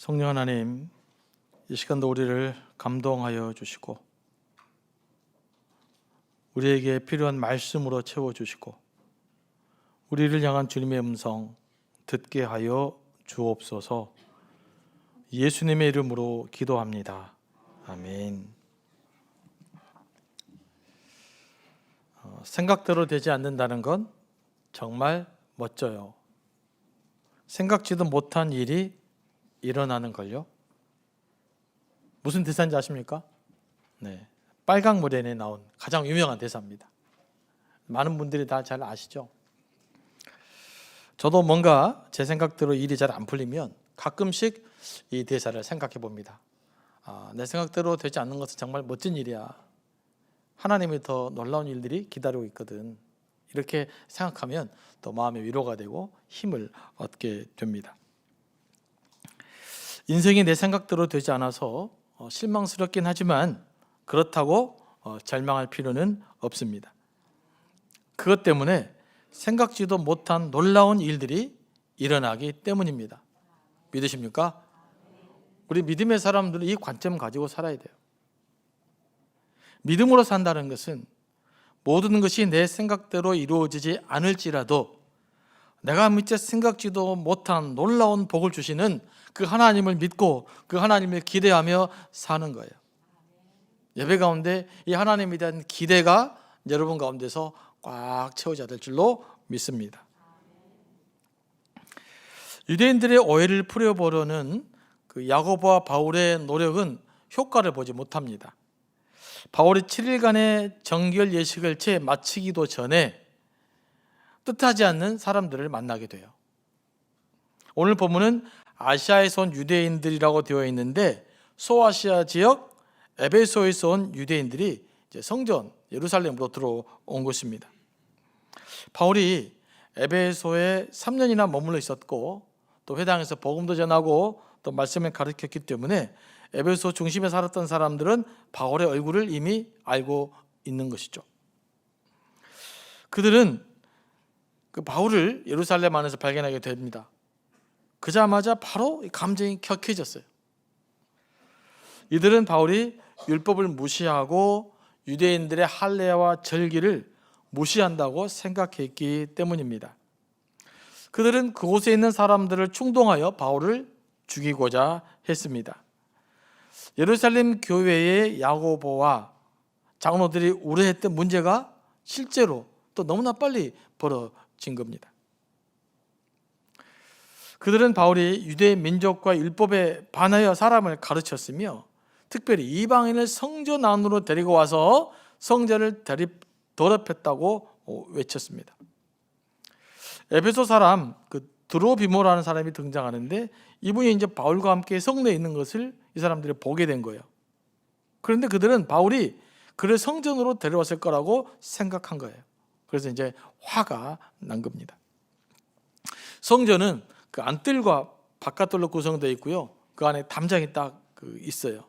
성령 하나님, 이 시간도 우리를 감동하여 주시고 우리에게 필요한 말씀으로 채워주시고 우리를 향한 주님의 음성 듣게 하여 주옵소서. 예수님의 이름으로 기도합니다. 아멘. 생각대로 되지 않는다는 건 정말 멋져요. 생각지도 못한 일이 일어나는 걸요. 무슨 대사인지 아십니까? 네, 빨강물에 나온 가장 유명한 대사입니다. 많은 분들이 다 잘 아시죠? 저도 뭔가 제 생각대로 일이 잘 안 풀리면 가끔씩 이 대사를 생각해 봅니다. 내 생각대로 되지 않는 것은 정말 멋진 일이야. 하나님이 더 놀라운 일들이 기다리고 있거든. 이렇게 생각하면 또 마음의 위로가 되고 힘을 얻게 됩니다. 인생이 내 생각대로 되지 않아서 실망스럽긴 하지만 그렇다고 절망할 필요는 없습니다. 그것 때문에 생각지도 못한 놀라운 일들이 일어나기 때문입니다. 믿으십니까? 우리 믿음의 사람들은 이 관점 가지고 살아야 돼요. 믿음으로 산다는 것은 모든 것이 내 생각대로 이루어지지 않을지라도 내가 미처 생각지도 못한 놀라운 복을 주시는 그 하나님을 믿고 그 하나님을 기대하며 사는 거예요. 예배 가운데 이 하나님에 대한 기대가 여러분 가운데서 꽉 채워져야 될 줄로 믿습니다. 유대인들의 오해를 풀어보려는 그 야고보와 바울의 노력은 효과를 보지 못합니다. 바울이 7일간의 정결 예식을 채 마치기도 전에 뜻하지 않는 사람들을 만나게 돼요. 오늘 본문은 아시아에서 온 유대인들이라고 되어 있는데 소아시아 지역 에베소에서 온 유대인들이 이제 성전 예루살렘으로 들어온 것입니다. 바울이 에베소에 3년이나 머물러 있었고 또 회당에서 복음도 전하고 또 말씀을 가르쳤기 때문에 에베소 중심에 살았던 사람들은 바울의 얼굴을 이미 알고 있는 것이죠. 그들은 그 바울을 예루살렘 안에서 발견하게 됩니다. 그자마자 바로 감정이 격해졌어요. 이들은 바울이 율법을 무시하고 유대인들의 할례와 절기를 무시한다고 생각했기 때문입니다. 그들은 그곳에 있는 사람들을 충동하여 바울을 죽이고자 했습니다. 예루살렘 교회의 야고보와 장로들이 우려했던 문제가 실제로 또 너무나 빨리 벌어진 겁니다. 그들은 바울이 유대 민족과 율법에 반하여 사람을 가르쳤으며 특별히 이방인을 성전 안으로 데리고 와서 성전을 더럽혔다고 외쳤습니다. 에베소 사람 그 드로비모라는 사람이 등장하는데 이분이 이제 바울과 함께 성내에 있는 것을 이 사람들이 보게 된 거예요. 그런데 그들은 바울이 그를 성전으로 데려왔을 거라고 생각한 거예요. 그래서 이제 화가 난 겁니다. 성전은 그 안뜰과 바깥뜰로 구성되어 있고요. 그 안에 담장이 딱 있어요.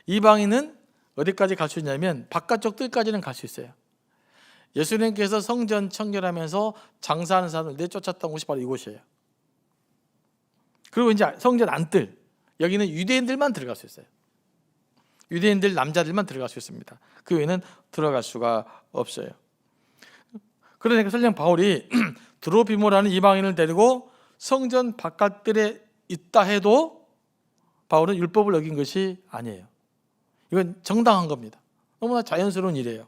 이방인은 어디까지 갈 수 있냐면 바깥쪽 뜰까지는 갈 수 있어요. 예수님께서 성전 청결하면서 장사하는 사람을 내쫓았던 곳이 바로 이곳이에요. 그리고 이제 성전 안뜰, 여기는 유대인들만 들어갈 수 있어요. 유대인들 남자들만 들어갈 수 있습니다. 그 외에는 들어갈 수가 없어요. 그러니까 설령 바울이 드로비모라는 이방인을 데리고 성전 바깥뜰에 있다 해도 바울은 율법을 어긴 것이 아니에요. 이건 정당한 겁니다. 너무나 자연스러운 일이에요.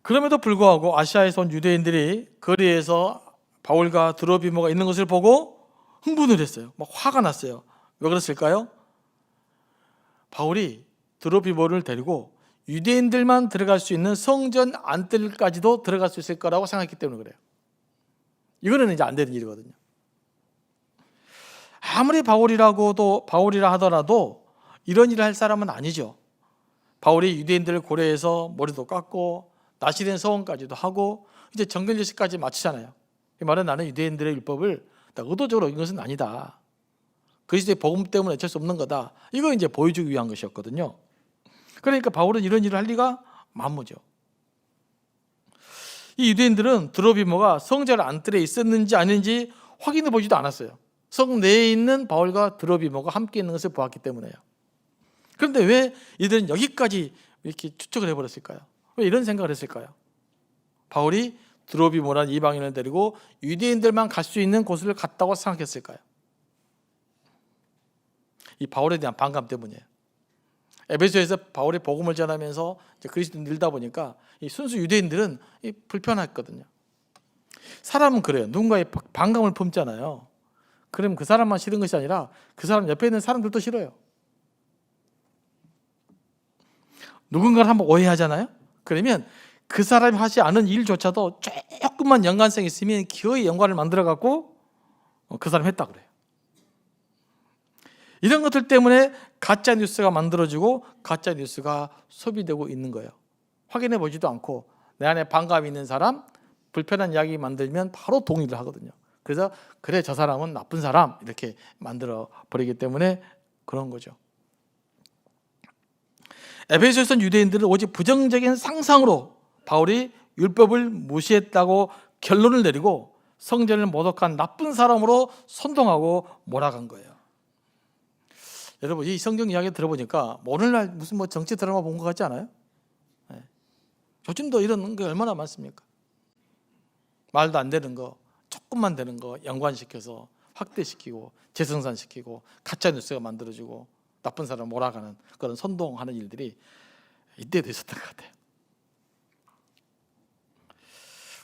그럼에도 불구하고 아시아에서 온 유대인들이 거리에서 바울과 드로비모가 있는 것을 보고 흥분을 했어요. 막 화가 났어요. 왜 그랬을까요? 바울이 드로비모를 데리고 유대인들만 들어갈 수 있는 성전 안뜰까지도 들어갈 수 있을 거라고 생각했기 때문에 그래요. 이거는 이제 안 되는 일이거든요. 아무리 바울이라 하더라도 이런 일을 할 사람은 아니죠. 바울이 유대인들을 고려해서 머리도 깎고 나시된 서원까지도 하고 이제 정결 예식까지 마치잖아요. 이 말은 나는 유대인들의 율법을 의도적으로 어긴 것은 아니다. 그리스도의 복음 때문에 어쩔 수 없는 거다. 이거 이제 보여주기 위한 것이었거든요. 그러니까 바울은 이런 일을 할 리가 만무죠. 이 유대인들은 드로비모가 성전 안뜰에 있었는지 아닌지 확인해 보지도 않았어요. 성 내에 있는 바울과 드로비모가 함께 있는 것을 보았기 때문에요. 그런데 왜 이들은 여기까지 이렇게 추측을 해버렸을까요? 왜 이런 생각을 했을까요? 바울이 드로비모라는 이방인을 데리고 유대인들만 갈 수 있는 곳을 갔다고 생각했을까요? 이 바울에 대한 반감 때문이에요. 에베소에서 바울이 복음을 전하면서 그리스도인 늘다 보니까 이 순수 유대인들은 불편했거든요. 사람은 그래요. 누군가의 반감을 품잖아요. 그럼 그 사람만 싫은 것이 아니라 그 사람 옆에 있는 사람들도 싫어요. 누군가를 한번 오해하잖아요. 그러면 그 사람이 하지 않은 일조차도 조금만 연관성이 있으면 기어이 연관을 만들어 갖고 그 사람이 했다 그래요. 이런 것들 때문에 가짜 뉴스가 만들어지고 가짜 뉴스가 소비되고 있는 거예요. 확인해 보지도 않고 내 안에 반감이 있는 사람, 불편한 이야기 만들면 바로 동의를 하거든요. 그래서 그래 저 사람은 나쁜 사람 이렇게 만들어 버리기 때문에 그런 거죠. 에베소에서 유대인들은 오직 부정적인 상상으로 바울이 율법을 무시했다고 결론을 내리고 성전을 모독한 나쁜 사람으로 선동하고 몰아간 거예요. 여러분 이 성경 이야기 들어보니까 오늘날 무슨 정치 드라마 본 것 같지 않아요? 네. 요즘도 이런 게 얼마나 많습니까? 말도 안 되는 거, 조금만 되는 거 연관시켜서 확대시키고 재생산시키고 가짜 뉴스가 만들어지고 나쁜 사람 몰아가는 그런 선동하는 일들이 이때도 있었던 것 같아요.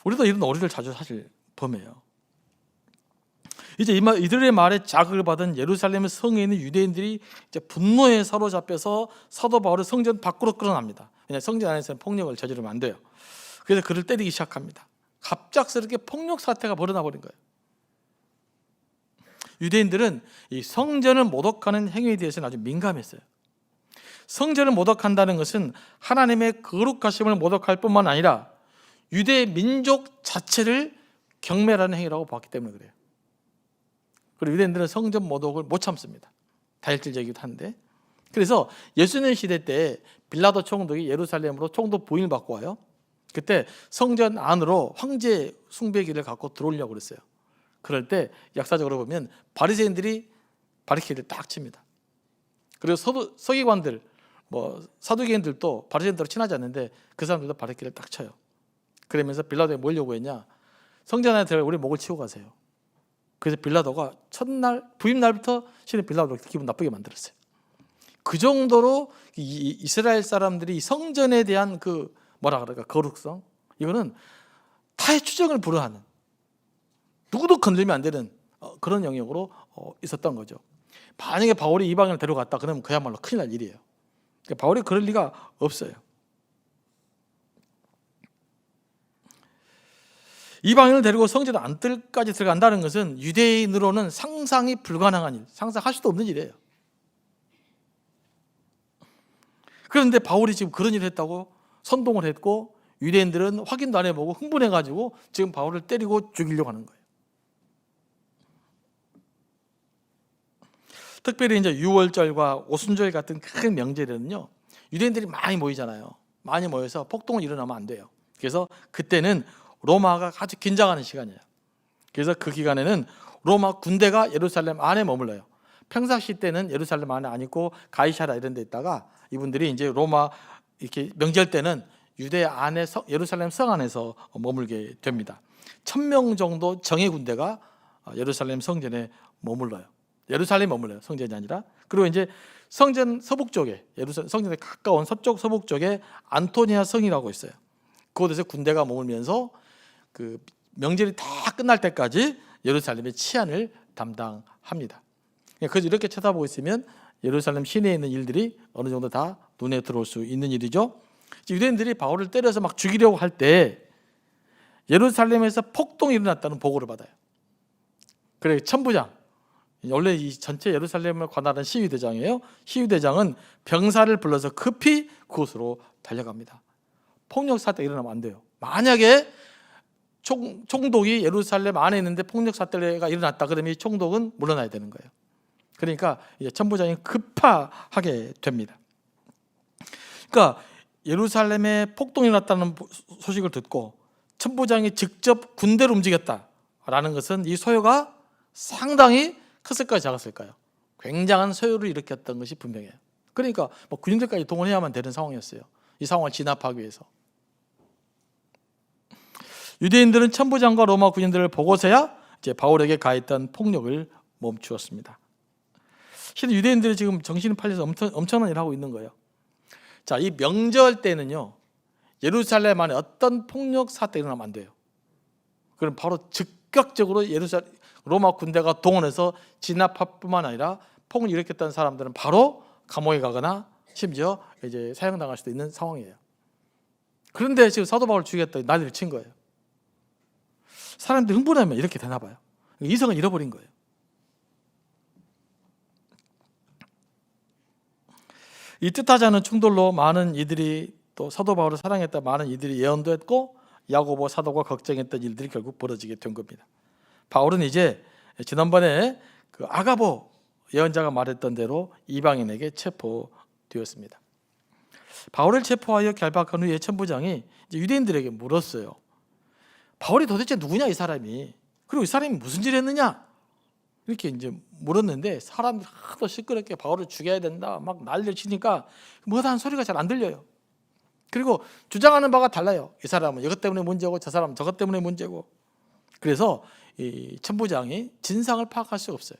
우리도 이런 오류를 자주 사실 범해요. 이제 이들의 말에 자극을 받은 예루살렘 성에 있는 유대인들이 이제 분노에 사로잡혀서 사도 바울을 성전 밖으로 끌어납니다. 왜냐하면 성전 안에서는 폭력을 저지르면 안 돼요. 그래서 그를 때리기 시작합니다. 갑작스럽게 폭력 사태가 벌어나 버린 거예요. 유대인들은 이 성전을 모독하는 행위에 대해서는 아주 민감했어요. 성전을 모독한다는 것은 하나님의 거룩하심을 모독할 뿐만 아니라 유대 민족 자체를 경멸하는 행위라고 봤기 때문에 그래요. 그리고 유대인들은 성전 모독을 못 참습니다. 다혈질적이기도 한데. 그래서 예수님 시대 때 빌라도 총독이 예루살렘으로 총독 부임을 받고 와요. 그때 성전 안으로 황제 숭배기를 갖고 들어오려고 그랬어요. 그럴 때 역사적으로 보면 바리새인들이 바리케이드를 딱 칩니다. 그리고 서기관들, 사두개인들도 바리새인들하고 친하지 않는데 그 사람들도 바리케이드를 딱 쳐요. 그러면서 빌라도에 뭐려고 했냐? 성전 안에 들어가 우리 목을 치고 가세요. 그래서 빌라도가 첫날 부임 날부터 신의 빌라도를 기분 나쁘게 만들었어요. 그 정도로 이스라엘 사람들이 성전에 대한 그 거룩성, 이거는 타의 추정을 불허하는, 누구도 건들면 안 되는 그런 영역으로 있었던 거죠. 만약에 바울이 이방인을 데려갔다 그러면 그야말로 큰일 날 일이에요. 그러니까 바울이 그럴 리가 없어요. 이방인을 데리고 성전 안뜰까지 들어간다는 것은 유대인으로는 상상이 불가능한 일, 상상할 수도 없는 일이에요. 그런데 바울이 지금 그런 일을 했다고 선동을 했고 유대인들은 확인도 안 해보고 흥분해가지고 지금 바울을 때리고 죽이려고 하는 거예요. 특별히 이제 유월절과 오순절 같은 큰 명절에는요, 유대인들이 많이 모이잖아요. 많이 모여서 폭동을 일어나면 안 돼요. 그래서 그때는 로마가 아주 긴장하는 시간이에요. 그래서 그 기간에는 로마 군대가 예루살렘 안에 머물러요. 평상시 때는 예루살렘 안에 안 있고 가이사랴 이런 데 있다가 이분들이 이제 로마 이렇게 명절 때는 유대 안에 예루살렘 성 안에서 머물게 됩니다. 1000명 정도 정예 군대가 예루살렘 성전에 머물러요. 예루살렘 머물러요. 성전이 아니라. 그리고 이제 성전 서북 쪽에 예루살렘 성전에 가까운 서쪽 서북 쪽에 안토니아 성이라고 있어요. 그곳에서 군대가 머물면서 그 명절이 다 끝날 때까지 예루살렘의 치안을 담당합니다. 그래서 이렇게 쳐다보고 있으면 예루살렘 시내에 있는 일들이 어느 정도 다 눈에 들어올 수 있는 일이죠. 유대인들이 바울을 때려서 막 죽이려고 할 때 예루살렘에서 폭동이 일어났다는 보고를 받아요. 그래 천부장, 원래 이 전체 예루살렘을 관할하는 시위대장이에요. 시위대장은 병사를 불러서 급히 그곳으로 달려갑니다. 폭력 사태가 일어나면 안 돼요. 만약에 총독이 예루살렘 안에 있는데 폭력 사태가 일어났다 그러면 이 총독은 물러나야 되는 거예요. 그러니까 이제 천부장이 급파하게 됩니다. 그러니까 예루살렘에 폭동이 났다는 소식을 듣고 천부장이 직접 군대를 움직였다라는 것은 이 소요가 상당히 컸을까요, 작았을까요? 굉장한 소요를 일으켰던 것이 분명해요. 그러니까 뭐 군인들까지 동원해야만 되는 상황이었어요. 이 상황을 진압하기 위해서. 유대인들은 천부장과 로마 군인들을 보고서야 이제 바울에게 가했던 폭력을 멈추었습니다. 실은 유대인들이 지금 정신이 팔려서 엄청난 일을 하고 있는 거예요. 자, 이 명절 때는요, 예루살렘 안에 어떤 폭력 사태가 일어나면 안 돼요. 그럼 바로 즉각적으로 로마 군대가 동원해서 진압할 뿐만 아니라 폭을 일으켰던 사람들은 바로 감옥에 가거나 심지어 이제 사형당할 수도 있는 상황이에요. 그런데 지금 사도 바울을 죽이겠다 난리를 친 거예요. 사람들이 흥분하면 이렇게 되나 봐요. 이성을 잃어버린 거예요. 이 뜻하지 않은 충돌로 많은 이들이 또 사도 바울을 사랑했던 많은 이들이 예언도 했고 야고보 사도가 걱정했던 일들이 결국 벌어지게 된 겁니다. 바울은 이제 지난번에 그 아가보 예언자가 말했던 대로 이방인에게 체포되었습니다. 바울을 체포하여 결박한 후에 천부장이 이제 유대인들에게 물었어요. 바울이 도대체 누구냐, 이 사람이? 그리고 이 사람이 무슨 일을 했느냐? 이렇게 이제 물었는데 사람들이 하도 시끄럽게 바울을 죽여야 된다 막 난리를 치니까 뭐다 한 소리가 잘 안 들려요. 그리고 주장하는 바가 달라요. 이 사람은 이것 때문에 문제고 저 사람은 저것 때문에 문제고. 그래서 이 천부장이 진상을 파악할 수가 없어요.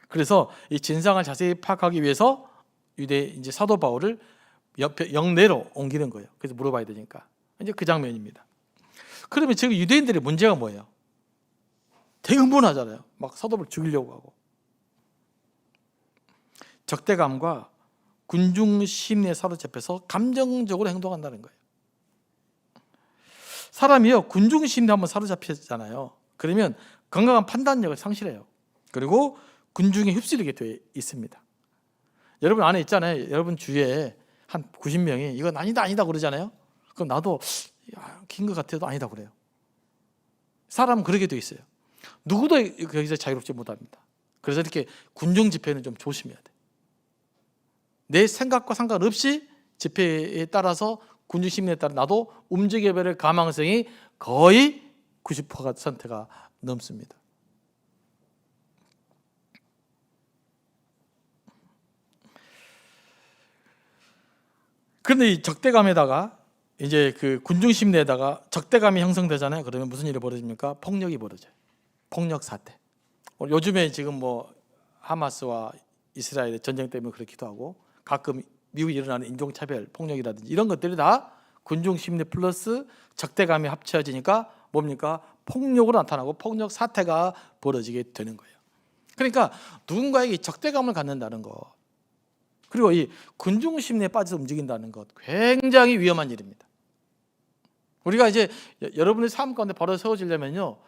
그래서 이 진상을 자세히 파악하기 위해서 이제 사도 바울을 영내로 옮기는 거예요. 그래서 물어봐야 되니까. 이제 그 장면입니다. 그러면 지금 유대인들의 문제가 뭐예요? 되게 흥분하잖아요. 막 사도 바울을 죽이려고 하고. 적대감과 군중 심리에 사로잡혀서 감정적으로 행동한다는 거예요. 사람이요, 군중 심리에 한번 사로잡혔잖아요. 그러면 건강한 판단력을 상실해요. 그리고 군중에 휩쓸리게 되어 있습니다. 여러분 안에 있잖아요. 여러분 주위에 한 90명이 이건 아니다 그러잖아요. 그럼 나도 긴 것 같아도 아니다 그래요. 사람은 그렇게 되어 있어요. 누구도 여기서 자유롭지 못합니다. 그래서 이렇게 군중 집회는 좀 조심해야 돼. 내 생각과 상관없이 집회에 따라서 군중 심리에 따라 나도 움직여버릴 가망성이 거의 90%가 넘습니다. 그런데 이 적대감에다가 이제 그 군중 심리에다가 적대감이 형성되잖아요. 그러면 무슨 일이 벌어집니까? 폭력이 벌어져요. 폭력 사태. 요즘에 지금 뭐 하마스와 이스라엘의 전쟁 때문에 그렇기도 하고 가끔 미국에 일어나는 인종차별 폭력이라든지 이런 것들이 다 군중 심리 플러스 적대감이 합쳐지니까 뭡니까? 폭력으로 나타나고 폭력 사태가 벌어지게 되는 거예요. 그러니까 누군가에게 적대감을 갖는다는 것, 그리고 이 군중 심리에 빠져서 움직인다는 것 굉장히 위험한 일입니다. 우리가 이제 여러분의 삶 가운데 바로 세워지려면요,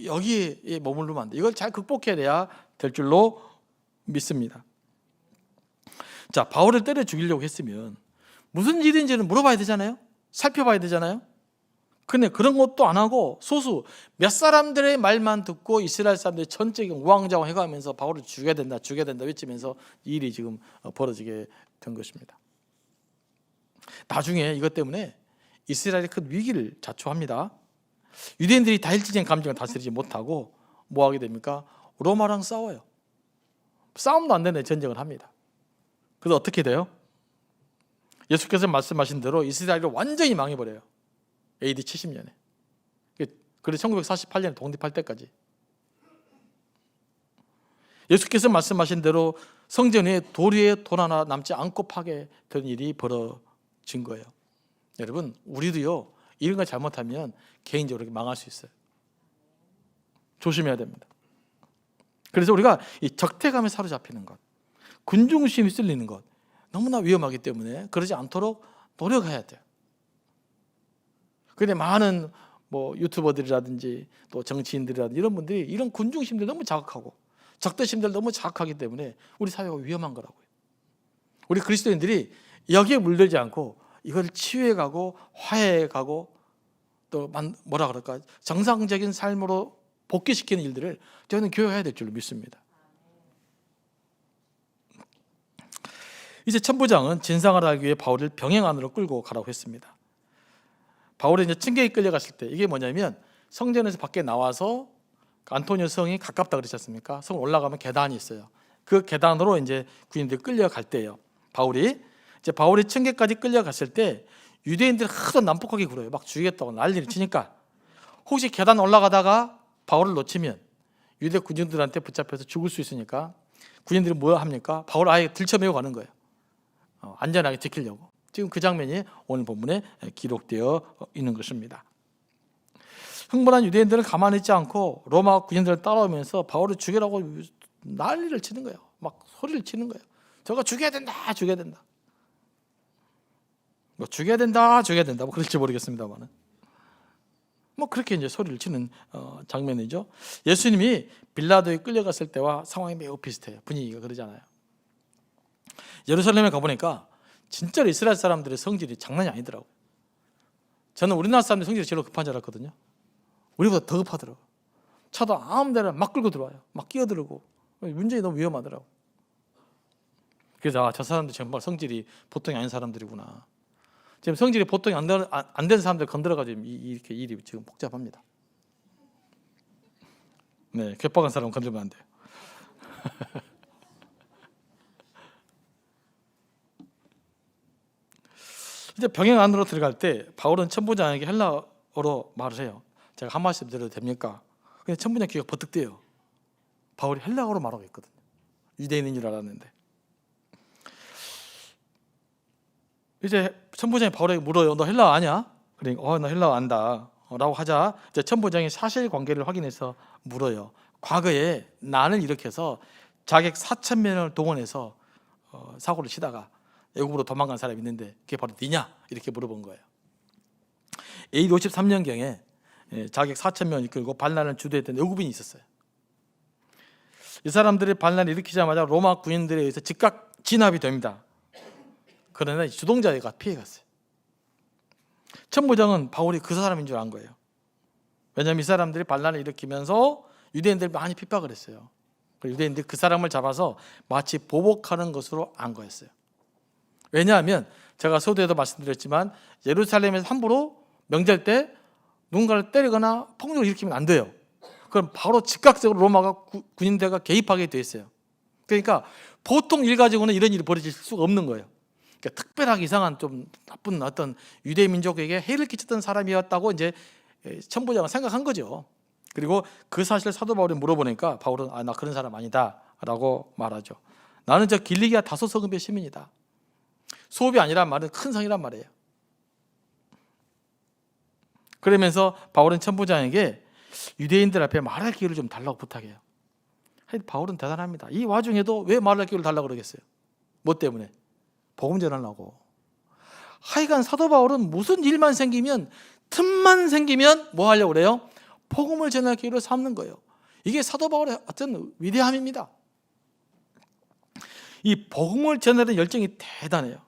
여기에 머무르면 안 돼. 이걸 잘 극복해야 될 줄로 믿습니다. 자, 바울을 때려 죽이려고 했으면 무슨 일인지는 물어봐야 되잖아요. 살펴봐야 되잖아요. 근데 그런 것도 안 하고 소수 몇 사람들의 말만 듣고 이스라엘 사람들이 전적인 우왕좌왕 해가면서 바울을 죽여야 된다 외치면서 이 일이 지금 벌어지게 된 것입니다. 나중에 이것 때문에 이스라엘이 큰 위기를 자초합니다. 유대인들이 다일지적인 감정을 다스리지 못하고 뭐 하게 됩니까? 로마랑 싸워요. 싸움도 안 되는 전쟁을 합니다. 그래서 어떻게 돼요? 예수께서 말씀하신 대로 이스라엘을 완전히 망해버려요. AD 70년에. 그래서 1948년에 독립할 때까지. 예수께서 말씀하신 대로 성전 위에 돌 위에 돌 하나 남지 않고 파괴되는 일이 벌어진 거예요. 여러분, 우리도요, 이런 걸 잘못하면 개인적으로 망할 수 있어요. 조심해야 됩니다. 그래서 우리가 이 적대감에 사로잡히는 것, 군중심이 쓸리는 것 너무나 위험하기 때문에 그러지 않도록 노력해야 돼요. 그런데 많은 뭐 유튜버들이라든지 또 정치인들이라든지 이런 분들이 이런 군중심들 너무 자극하고 적대심들 너무 자극하기 때문에 우리 사회가 위험한 거라고요. 우리 그리스도인들이 여기에 물들지 않고 이걸 치유해가고 화해해가고 또 뭐라 그럴까, 정상적인 삶으로 복귀시키는 일들을 저는 교회해야 될 줄로 믿습니다. 이제 천부장은 진상을 알기 위해 바울을 병행 안으로 끌고 가라고 했습니다. 바울이 이제 층계에 끌려갔을 때 이게 뭐냐면 성전에서 밖에 나와서 안토니오 성이 가깝다 그러지 않습니까? 성 올라가면 계단이 있어요. 그 계단으로 이제 군인들이 끌려갈 때예요. 바울이 청계까지 끌려갔을 때 유대인들이 하도 난폭하게 굴어요. 막 죽이겠다고 난리를 치니까 혹시 계단 올라가다가 바울을 놓치면 유대 군인들한테 붙잡혀서 죽을 수 있으니까 군인들이 뭐 합니까? 바울을 아예 들쳐매고 가는 거예요. 안전하게 지키려고. 지금 그 장면이 오늘 본문에 기록되어 있는 것입니다. 흥분한 유대인들은 가만히 있지 않고 로마 군인들을 따라오면서 바울을 죽이라고 난리를 치는 거예요. 막 소리를 치는 거예요. 저거 죽여야 된다, 죽여야 된다. 뭐 죽여야 된다, 죽여야 된다. 뭐 그럴지 모르겠습니다만은. 뭐 그렇게 이제 소리를 치는 장면이죠. 예수님이 빌라도에 끌려갔을 때와 상황이 매우 비슷해요. 분위기가 그러잖아요. 예루살렘에 가보니까 진짜로 이스라엘 사람들의 성질이 장난이 아니더라고요. 저는 우리나라 사람들이 성질이 제일 급한 줄 알았거든요. 우리보다 더 급하더라고요. 차도 아무 데나 막 끌고 들어와요. 막 끼어들고. 문제가 너무 위험하더라고요. 그래서 저 사람들 정말 성질이 보통이 아닌 사람들이구나. 지금 성질이 보통이 안 된 사람들 건드려가지고 이렇게 일이 지금 복잡합니다. 네, 괴팍한 사람 건드리면 안 돼요. 이제 병영 안으로 들어갈 때 바울은 천부장에게 헬라어로 말을 해요. 제가 한 말씀 드려도 됩니까? 근데 천부장 귀가 버뜩대요. 바울이 헬라어로 말하고 있거든요. 유대인인 줄 알았는데. 이제 천부장이 바울에게 물어요. 너 헬라어 아냐? 그러니까 나 헬라어 안다 라고 하자 이제 천부장이 사실관계를 확인해서 물어요. 과거에 난을 일으켜서 자객 4,000명을 동원해서 사고를 치다가 애국으로 도망간 사람이 있는데 그게 바로 니냐? 이렇게 물어본 거예요. AD 53년경에 자객 4,000명을 이끌고 반란을 주도했던 애국인이 있었어요. 이 사람들이 반란을 일으키자마자 로마 군인들에 의해서 즉각 진압이 됩니다. 그러나 주동자가 피해갔어요. 천부장은 바울이 그 사람인 줄 안 거예요. 왜냐하면 이 사람들이 반란을 일으키면서 유대인들 많이 핍박을 했어요. 유대인들이 그 사람을 잡아서 마치 보복하는 것으로 안 거였어요. 왜냐하면 제가 서두에도 말씀드렸지만 예루살렘에서 함부로 명절 때 누군가를 때리거나 폭력을 일으키면 안 돼요. 그럼 바로 즉각적으로 로마가 군인대가 개입하게 돼 있어요. 그러니까 보통 일 가지고는 이런 일이 벌어질 수가 없는 거예요. 그러니까 특별하게 이상한 좀 나쁜 어떤 유대 민족에게 해를 끼쳤던 사람이었다고 이제 천부장은 생각한 거죠. 그리고 그 사실을 사도 바울이 물어보니까 바울은 나 그런 사람 아니다라고 말하죠. 나는 저 길리기아 다소 성읍의 시민이다. 수업이 아니란 말은 큰 성이란 말이에요. 그러면서 바울은 천부장에게 유대인들 앞에 말할 기회를 좀 달라고 부탁해요. 바울은 대단합니다. 이 와중에도 왜 말할 기회를 달라고 그러겠어요? 뭐 때문에? 복음 전하려고. 하여간 사도 바울은 무슨 일만 생기면 틈만 생기면 뭐 하려고 그래요? 복음을 전할 기회로 삼는 거예요. 이게 사도 바울의 어떤 위대함입니다. 이 복음을 전하는 열정이 대단해요.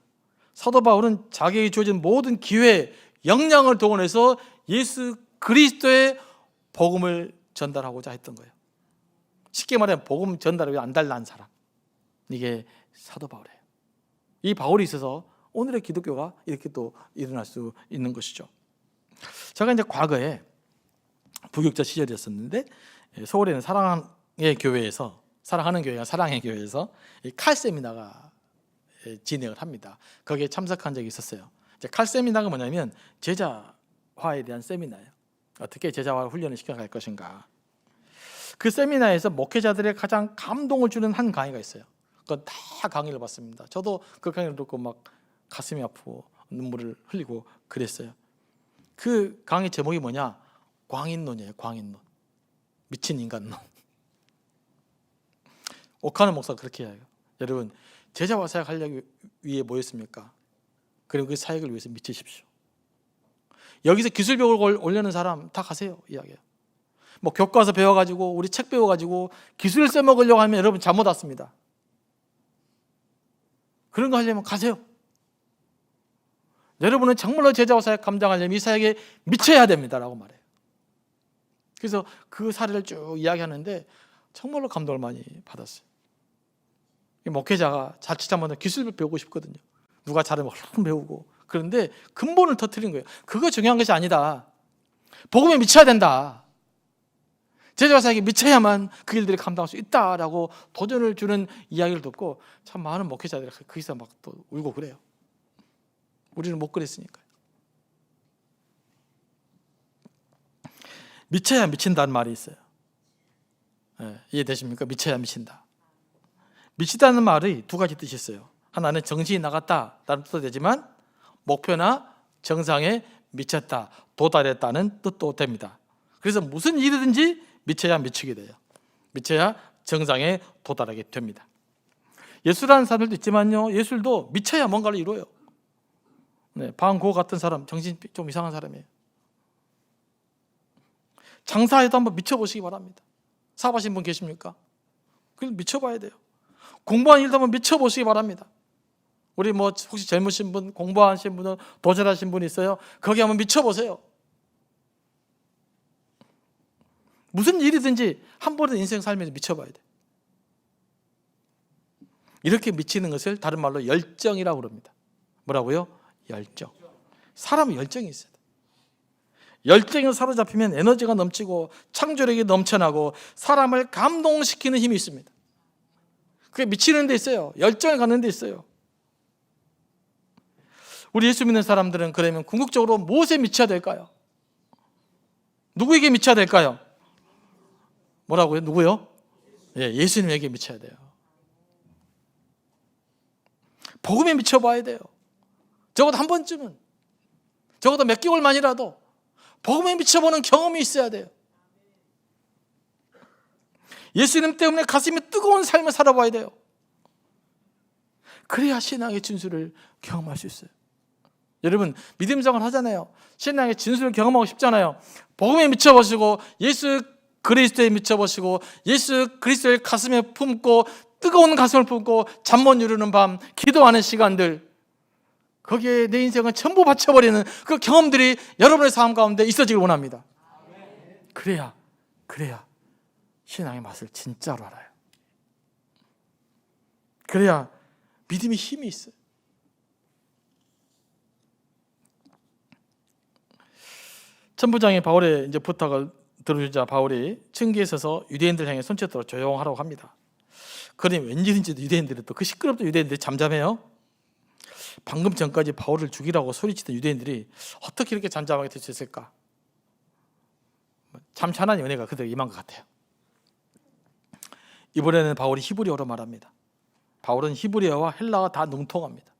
사도 바울은 자기에게 주어진 모든 기회, 역량을 동원해서 예수 그리스도의 복음을 전달하고자 했던 거예요. 쉽게 말하면 복음 전달을 안 달라는 사람. 이게 사도 바울이에요. 이 바울이 있어서 오늘의 기독교가 이렇게 또 일어날 수 있는 것이죠. 제가 이제 과거에 부교육자 시절이었었는데 서울에 있는 사랑하는 교회에서 칼 세미나가 진행을 합니다. 거기에 참석한 적이 있었어요. 칼 세미나가 뭐냐면 제자화에 대한 세미나예요. 어떻게 제자화 훈련을 시켜갈 것인가. 그 세미나에서 목회자들의 가장 감동을 주는 한 강의가 있어요. 그건 다 강의를 봤습니다. 저도 그 강의를 듣고 막 가슴이 아프고 눈물을 흘리고 그랬어요. 그 강의 제목이 뭐냐? 광인론이에요. 광인론. 미친 인간론. 오카노 목사가 그렇게 해요. 여러분, 제자화 사역하려기 위해 뭐였습니까? 그리고 그 사역을 위해서 미치십시오. 여기서 기술벽을 올려는 사람 다 가세요. 이야기해요. 뭐 교과서 배워가지고 우리 책 배워가지고 기술을 써먹으려고 하면 여러분 잘못 왔습니다. 그런 거 하려면 가세요. 여러분은 정말로 제자와 사역 감당하려면 이 사역에 미쳐야 됩니다라고 말해요. 그래서 그 사례를 쭉 이야기하는데 정말로 감동을 많이 받았어요. 목회자가 자칫 잘못하면 기술을 배우고 싶거든요. 누가 잘하면 얼른 배우고. 그런데 근본을 터뜨린 거예요. 그거 중요한 것이 아니다. 복음에 미쳐야 된다. 제자사에게 미쳐야만 그 일들을 감당할 수 있다라고 도전을 주는 이야기를 듣고 참 많은 목회자들이 거기서 막 또 울고 그래요. 우리는 못 그랬으니까요. 미쳐야 미친다는 말이 있어요. 이해되십니까? 미쳐야 미친다. 미치다는 말이 두 가지 뜻이 있어요. 하나는 정신이 나갔다라는 뜻도 되지만 목표나 정상에 미쳤다, 도달했다는 뜻도 됩니다. 그래서 무슨 일이든지 미쳐야 미치게 돼요. 미쳐야 정상에 도달하게 됩니다. 예술하는 사람들도 있지만요, 예술도 미쳐야 뭔가를 이루어요. 방고 같은 사람, 정신 좀 이상한 사람이에요. 장사에도 한번 미쳐보시기 바랍니다. 사업하신 분 계십니까? 그래서 미쳐봐야 돼요. 공부하는 일도 한번 미쳐보시기 바랍니다. 우리 혹시 젊으신 분, 공부하신 분은 도전하신 분 있어요? 거기 한번 미쳐보세요. 무슨 일이든지 한 번은 인생 살면서 미쳐봐야 돼요. 이렇게 미치는 것을 다른 말로 열정이라고 그럽니다. 뭐라고요? 열정. 사람은 열정이 있어야 돼요. 열정에 사로잡히면 에너지가 넘치고 창조력이 넘쳐나고 사람을 감동시키는 힘이 있습니다. 그게 미치는 데 있어요. 열정을 갖는 데 있어요. 우리 예수 믿는 사람들은 그러면 궁극적으로 무엇에 미쳐야 될까요? 누구에게 미쳐야 될까요? 뭐라고요? 누구요? 예수님에게 미쳐야 돼요. 복음에 미쳐봐야 돼요. 적어도 한 번쯤은, 적어도 몇 개월만이라도 복음에 미쳐보는 경험이 있어야 돼요. 예수님 때문에 가슴이 뜨거운 삶을 살아봐야 돼요. 그래야 신앙의 진수를 경험할 수 있어요. 여러분, 믿음 생활 하잖아요. 신앙의 진수를 경험하고 싶잖아요. 복음에 미쳐보시고 예수 그리스도에 미쳐보시고 예수 그리스도의 가슴에 품고 뜨거운 가슴을 품고 잠 못 이루는 밤, 기도하는 시간들, 거기에 내 인생을 전부 바쳐버리는 그 경험들이 여러분의 삶 가운데 있어지길 원합니다. 그래야 신앙의 맛을 진짜로 알아요. 그래야 믿음이 힘이 있어요. 천부장이 바울의 이제 부탁을 들어주자 바울이 층계에 서서 유대인들 향해 손짓으로 조용하라고 합니다. 그러니 왠지든지 유대인들은 또 그 시끄럽던 유대인들이 잠잠해요. 방금 전까지 바울을 죽이라고 소리치던 유대인들이 어떻게 이렇게 잠잠하게 될 수 있을까? 참 찬한 은혜가 그들에게 임한 것 같아요. 이번에는 바울이 히브리어로 말합니다. 바울은 히브리어와 헬라어 다 능통합니다.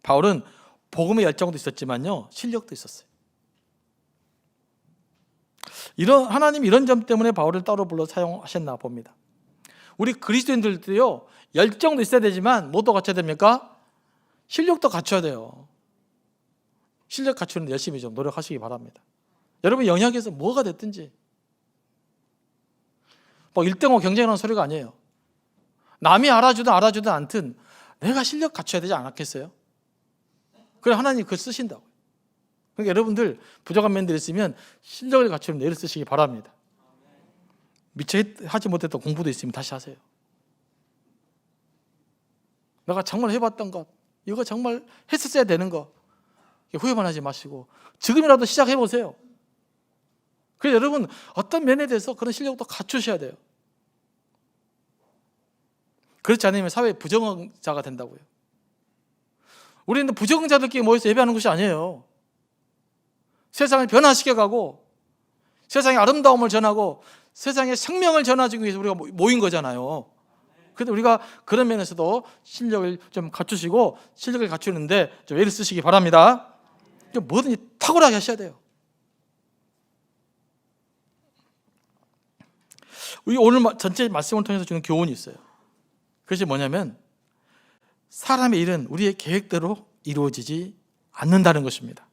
바울은 복음의 열정도 있었지만요, 실력도 있었어요. 하나님이 이런 점 때문에 바울을 따로 불러 사용하셨나 봅니다. 우리 그리스도인들도요, 열정도 있어야 되지만 뭐도 갖춰야 됩니까? 실력도 갖춰야 돼요. 실력 갖추는 데 열심히 좀 노력하시기 바랍니다. 여러분 영역에서 뭐가 됐든지 뭐 1등5 경쟁하는 소리가 아니에요. 남이 알아주든 않든 내가 실력 갖춰야 되지 않았겠어요? 그래 하나님 그걸 쓰신다고요. 그러니까 여러분들 부족한 면들이 있으면 실력을 갖추는 애를 쓰시기 바랍니다. 미처 하지 못했던 공부도 있으면 다시 하세요. 내가 정말 해봤던 것, 이거 정말 했었어야 되는 거, 후회만 하지 마시고 지금이라도 시작해보세요. 그래서 여러분 어떤 면에 대해서 그런 실력도 갖추셔야 돼요. 그렇지 않으면 사회 부정자가 된다고요. 우리는 부정자들끼리 모여서 예배하는 것이 아니에요. 세상을 변화시켜가고 세상의 아름다움을 전하고 세상의 생명을 전하기 위해서 우리가 모인 거잖아요. 그런데 우리가 그런 면에서도 실력을 좀 갖추시고 실력을 갖추는데 좀 애를 쓰시기 바랍니다. 뭐든지 탁월하게 하셔야 돼요. 우리 오늘 전체 말씀을 통해서 주는 교훈이 있어요. 그것이 뭐냐면 사람의 일은 우리의 계획대로 이루어지지 않는다는 것입니다.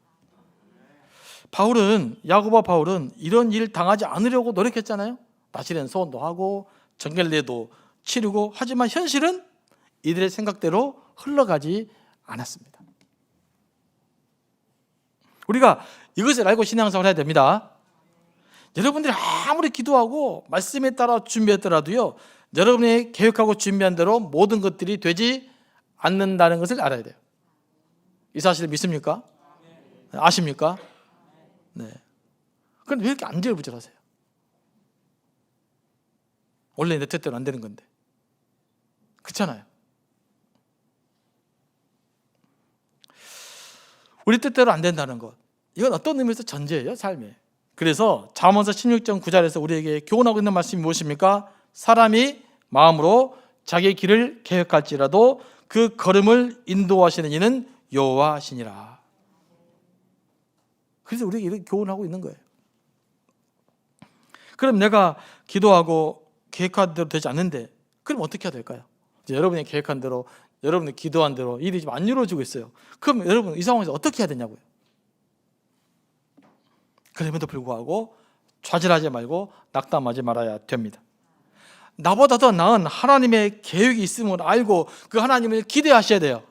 야고보와 바울은 이런 일 당하지 않으려고 노력했잖아요. 나실은 소원도 하고 정결례도 치르고, 하지만 현실은 이들의 생각대로 흘러가지 않았습니다. 우리가 이것을 알고 신앙생활을 해야 됩니다. 여러분들이 아무리 기도하고 말씀에 따라 준비했더라도요, 여러분이 계획하고 준비한 대로 모든 것들이 되지 않는다는 것을 알아야 돼요. 이 사실을 믿습니까? 아십니까? 네. 그런데 왜 이렇게 안절부절하세요? 원래 내 뜻대로 안 되는 건데. 그렇잖아요. 우리 뜻대로 안 된다는 것, 이건 어떤 의미에서 전제예요, 삶에. 그래서 잠언서 16장 9절에서 우리에게 교훈하고 있는 말씀이 무엇입니까? 사람이 마음으로 자기의 길을 계획할지라도 그 걸음을 인도하시는 이는 여호와시니라. 그래서 우리에게 이렇게 교훈하고 있는 거예요. 그럼 내가 기도하고 계획한 대로 되지 않는데 그럼 어떻게 해야 될까요? 이제 여러분이 계획한 대로, 여러분이 기도한 대로 일이 좀 안 이루어지고 있어요. 그럼 여러분 이 상황에서 어떻게 해야 되냐고요. 그럼에도 불구하고 좌절하지 말고 낙담하지 말아야 됩니다. 나보다 더 나은 하나님의 계획이 있음을 알고 그 하나님을 기대하셔야 돼요.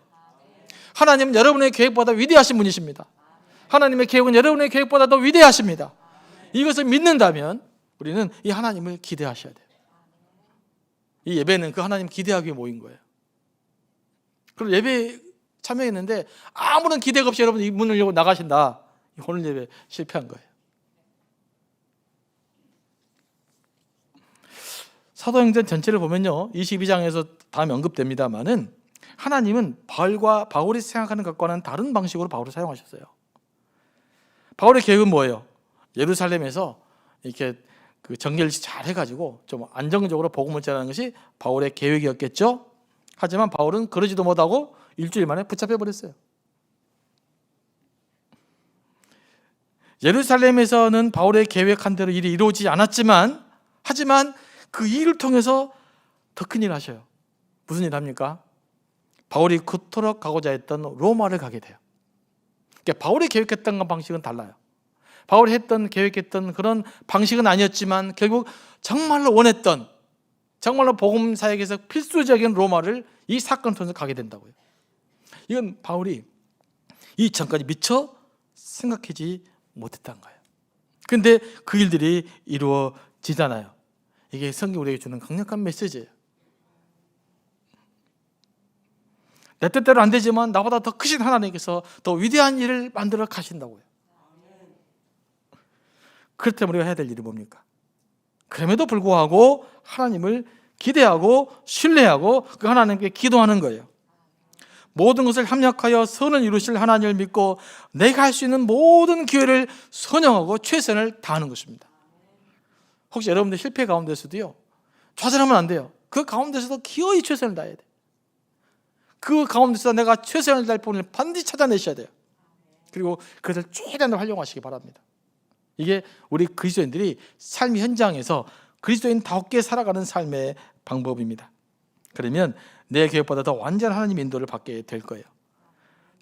하나님은 여러분의 계획보다 위대하신 분이십니다. 하나님의 계획은 여러분의 계획보다 더 위대하십니다. 이것을 믿는다면 우리는 이 하나님을 기대하셔야 돼요. 이 예배는 그 하나님 기대하기 위해 모인 거예요. 그리고 예배에 참여했는데 아무런 기대가 없이 여러분 이 문을 열고 나가신다. 오늘 예배 실패한 거예요. 사도행전 전체를 보면요, 22장에서 다음에 언급됩니다만은 하나님은 바울이 생각하는 것과는 다른 방식으로 바울을 사용하셨어요. 바울의 계획은 뭐예요? 예루살렘에서 이렇게 그 정결 잘 해가지고 좀 안정적으로 복음을 전하는 것이 바울의 계획이었겠죠. 하지만 바울은 그러지도 못하고 일주일 만에 붙잡혀 버렸어요. 예루살렘에서는 바울의 계획한 대로 일이 이루어지지 않았지만, 하지만 그 일을 통해서 더 큰 일을 하셔요. 무슨 일을 합니까? 바울이 그토록 가고자 했던 로마를 가게 돼요. 그러니까 바울이 계획했던 방식은 달라요. 바울이 계획했던 그런 방식은 아니었지만 결국 정말로 원했던, 정말로 복음 사역에서 필수적인 로마를 이 사건을 통해서 가게 된다고요. 이건 바울이 이전까지 미처 생각하지 못했던 거예요. 그런데 그 일들이 이루어지잖아요. 이게 성경이 우리에게 주는 강력한 메시지예요. 내 뜻대로 안 되지만 나보다 더 크신 하나님께서 더 위대한 일을 만들어 가신다고요. 그렇다면 우리가 해야 될 일이 뭡니까? 그럼에도 불구하고 하나님을 기대하고 신뢰하고 그 하나님께 기도하는 거예요. 모든 것을 합력하여 선을 이루실 하나님을 믿고 내가 할 수 있는 모든 기회를 선용하고 최선을 다하는 것입니다. 혹시 여러분들 실패 가운데서도요, 좌절하면 안 돼요. 그 가운데서도 기어이 최선을 다해야 돼요. 그 가운데서 내가 최선을 다할 부분을 반드시 찾아내셔야 돼요. 그리고 그것을 최대한으로 활용하시기 바랍니다. 이게 우리 그리스도인들이 삶의 현장에서 그리스도인답게 살아가는 삶의 방법입니다. 그러면 내 계획보다 더 완전한 하나님의 인도를 받게 될 거예요.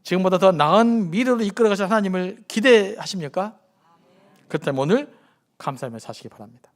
지금보다 더 나은 미래로 이끌어가실 하나님을 기대하십니까? 그렇다면 오늘 감사하며 사시기 바랍니다.